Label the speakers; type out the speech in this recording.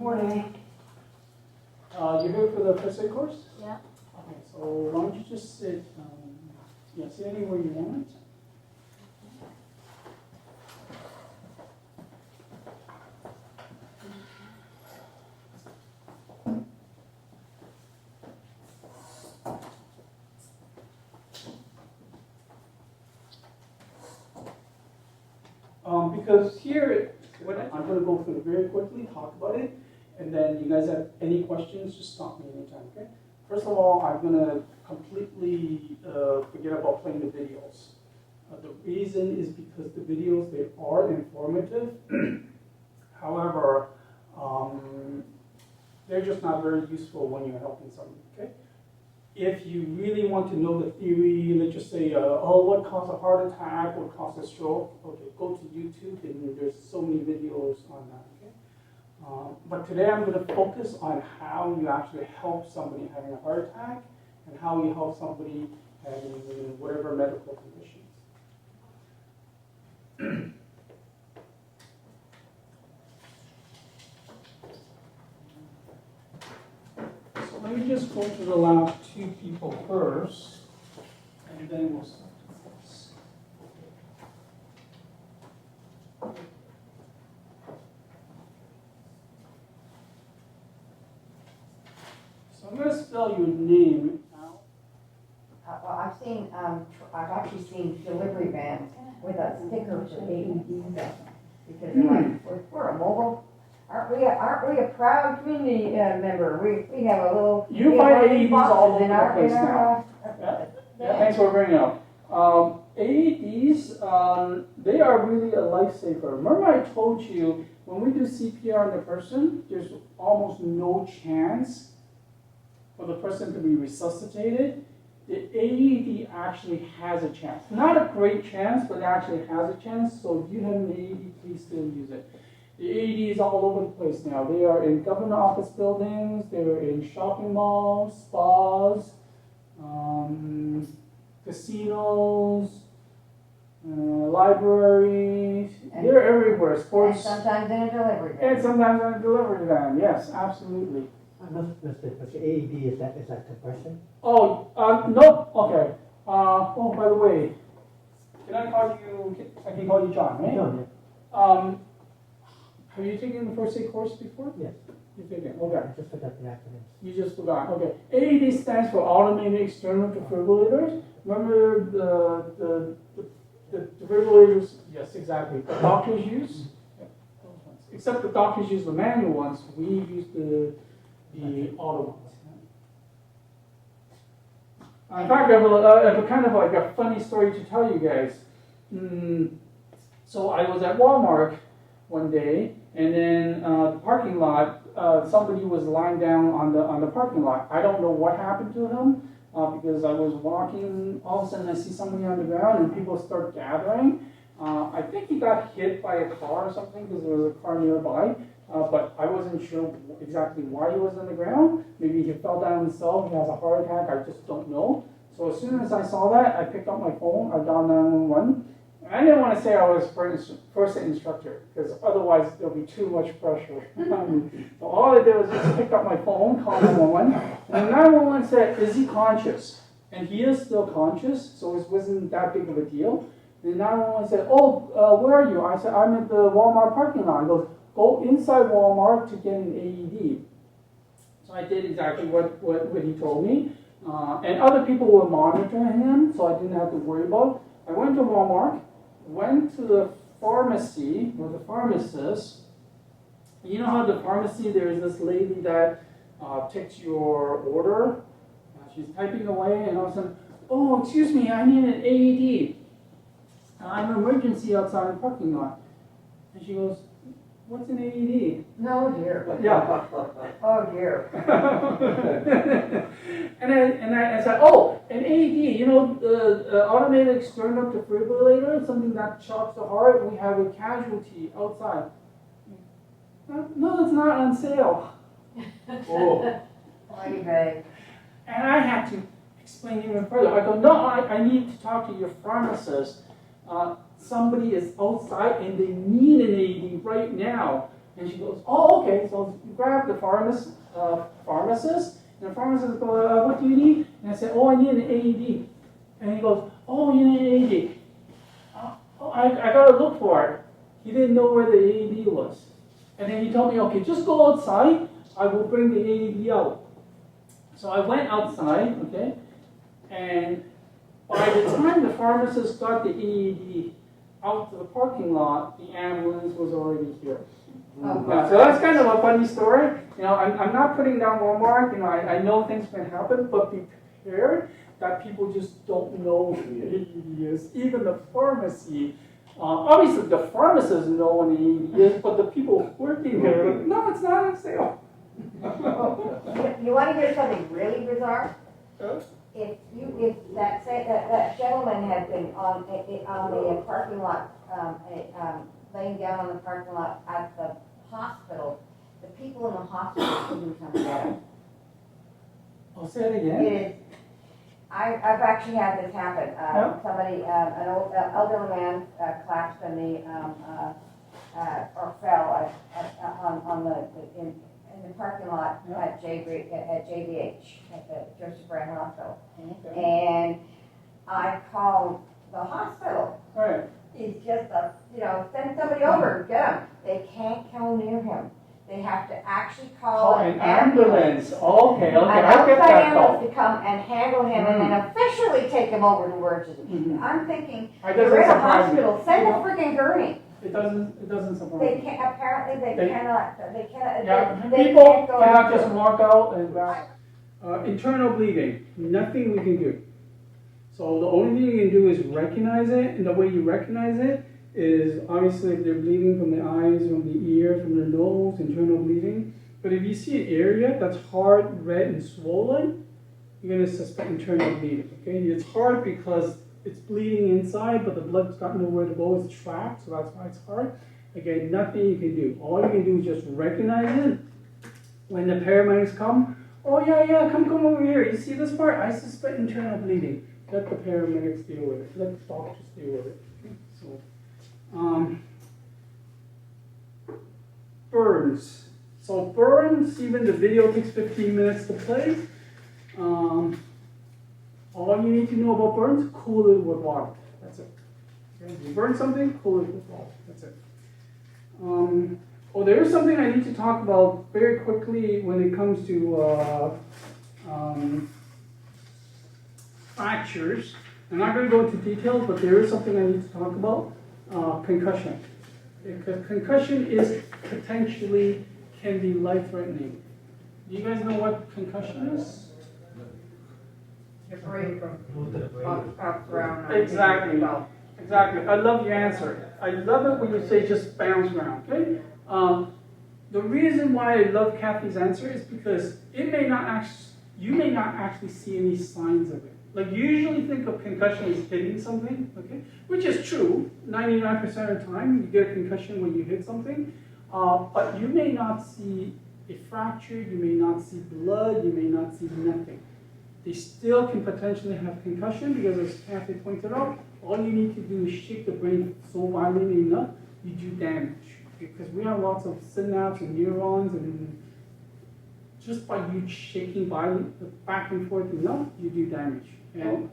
Speaker 1: Morning.
Speaker 2: You're here for the first aid course?
Speaker 1: Yeah.
Speaker 2: Okay, so why don't you just sit, sit anywhere you want. Because here, I'm going to go through it very quickly, talk about it, and then you guys have any questions, just stop me anytime, okay? First of all, I'm going to completely forget about playing the videos. The reason is because the videos, they are informative. However, they're just not very useful when you're helping somebody, okay? If you really want to know the theory, let's just say, what caused a heart attack, what caused a stroke, okay, go to YouTube, and there's so many videos on that, okay? But today I'm going to focus on how you actually help somebody having a heart attack, and how you help somebody having whatever medical conditions. Let me just go to the last two people first, and then we'll start this. So I'm going to spell your name out.
Speaker 3: Well, I've actually seen delivery vans with a sticker for AEDs up, because they're like, we're a mobile. Aren't we a proud community member? We have a little.
Speaker 2: You find AEDs all over the place
Speaker 3: now.
Speaker 2: Yeah, thanks for bringing it up. AEDs, they are really a lifesaver. Remember I told you, when we do CPR on the person, there's almost no chance for the person to be resuscitated. The AED actually has a chance. Not a great chance, but it actually has a chance. So if you have an AED, please still use it. The AED is all over the place now. They are in government office buildings, they're in shopping malls, spas, casinos, libraries. They're everywhere. Sports.
Speaker 3: And sometimes in a delivery van.
Speaker 2: And sometimes in a delivery van. Yes, absolutely.
Speaker 4: Mr. AED, is that compression?
Speaker 2: Oh, no. Okay. Oh, by the way, can I call you? I can call you John, right?
Speaker 4: John, yeah.
Speaker 2: Have you taken the first aid course before?
Speaker 4: Yes.
Speaker 2: You've taken. Okay.
Speaker 4: I just forgot the acronyms.
Speaker 2: You just forgot. Okay. AED stands for automated external defibrillators. Remember the defibrillators? Yes, exactly. The doctors use. Yeah, those ones. Except the doctors use the manual ones. We use the auto ones. In fact, I have a kind of like a funny story to tell you guys. So I was at Walmart one day, and then the parking lot, somebody was lying down on the parking lot. I don't know what happened to him, because I was walking, all of a sudden I see somebody on the ground and people start gathering. I think he got hit by a car or something, because there was a car nearby, but I wasn't sure exactly why he was on the ground. Maybe he fell down himself, he has a heart attack, I just don't know. So as soon as I saw that, I picked up my phone, I dialed 911. I didn't want to say I was first aid instructor, because otherwise there'll be too much pressure. So all I did was just pick up my phone, call 911, and 911 said, "Is he conscious?" And he is still conscious, so it wasn't that big of a deal. And 911 said, "Where are you?" I said, "I'm at the Walmart parking lot." He goes, "Go inside Walmart to get an AED." So I did exactly what he told me. And other people were monitoring him, so I didn't have to worry about it. I went to Walmart, went to the pharmacy, or the pharmacist. You know how the pharmacy, there's this lady that takes your order. She's typing away, and all of a sudden, "Oh, excuse me, I need an AED. I'm an emergency outside the parking lot." And she goes, "What's an AED?"
Speaker 3: No, dear.
Speaker 2: Yeah.
Speaker 3: Oh, dear.
Speaker 2: and I said, "Oh, an AED, you know, the automated external defibrillator, something that shocks the heart. We have a casualty outside." "No, it's not on sale." Oh.
Speaker 3: Oy vey.
Speaker 2: And I had to explain even further. I go, "No, I need to talk to your pharmacist. Somebody is outside and they need an AED right now." And she goes, oh, okay, so you grab the pharmacist, and the pharmacist goes, what do you need? And I said, oh, I need an AED. And he goes, oh, you need an AED. Oh, I gotta look for it. He didn't know where the AED was. And then he told me, okay, just go outside, I will bring the AED out. So I went outside, okay, and by the time the pharmacist got the AED out to the parking lot, the ambulance was already here.
Speaker 3: Oh,
Speaker 2: Yeah, so that's kind of a funny story. You know, I'm not putting down Walmart. You know, I know things can happen, but be prepared that people just don't know what the AED is. Even the pharmacy, obviously the pharmacists know what the AED is, but the people working there, are like, no, it's not on sale.
Speaker 3: You want to hear something really bizarre? If that gentleman had been on the parking lot, laying down on the parking lot at the hospital, the people in the hospital couldn't come get him.
Speaker 2: I'll say it again.
Speaker 3: It is. I've actually had this happen. Somebody, an elderly man, collapsed in the or fell in the parking lot at JBH at the Joseph Brand Hospital, and I called the hospital.
Speaker 2: Right.
Speaker 3: He's just send somebody over, get him. They can't come near him. They have to actually call
Speaker 2: an ambulance. Okay,
Speaker 3: an
Speaker 2: I get
Speaker 3: outside
Speaker 2: that call.
Speaker 3: ambulance to come and handle him and then officially take him over to emergency. I'm thinking,
Speaker 2: It
Speaker 3: you're
Speaker 2: doesn't
Speaker 3: in a
Speaker 2: surprise me.
Speaker 3: hospital, send a freaking gurney.
Speaker 2: It doesn't surprise
Speaker 3: They
Speaker 2: me.
Speaker 3: can't, apparently they cannot,
Speaker 2: Yeah,
Speaker 3: they
Speaker 2: people
Speaker 3: can't go
Speaker 2: cannot
Speaker 3: after
Speaker 2: just
Speaker 3: him.
Speaker 2: walk out and back. Internal bleeding, nothing we can do. So the only thing you can do is recognize it, and the way you recognize it is obviously if they're bleeding from the eyes, from the ear, from their nose, internal bleeding. But if you see an area that's hard, red, and swollen, you're going to suspect internal bleeding. Okay, it's hard because it's bleeding inside, but the blood's got nowhere to go. It's trapped, so that's why it's hard. Again, nothing you can do. All you can do is just recognize it. When the paramedics come, oh yeah, come over here. You see this part? I suspect internal bleeding. Let the paramedics deal with it. Let the doctors deal with it. Okay? So, burns. So burns, even the video takes 15 minutes to play. All you need to know about burns, cool it with water. That's it. Okay? You burn something, cool it with water. That's it. There is something I need to talk about very quickly when it comes to fractures. I'm not going to go into details, but there is something I need to talk about, concussion. Because concussion is potentially can be life-threatening. Do you guys know what concussion is? Exactly. Exactly. I love your answer. I love it when you say just bounce around. Okay. The reason why I love Kathy's answer is because you may not actually see any signs of it. Like you usually think of concussion as hitting something, okay, which is true. 99% of the time you get a concussion when you hit something, but you may not see a fracture, you may not see blood, you may not see nothing. They still can potentially have concussion because, as Kathy pointed out, all you need to do is shake the brain so violently enough, you do damage. Because we have lots of synapses and neurons, and just by you shaking violently back and forth enough, you do damage. And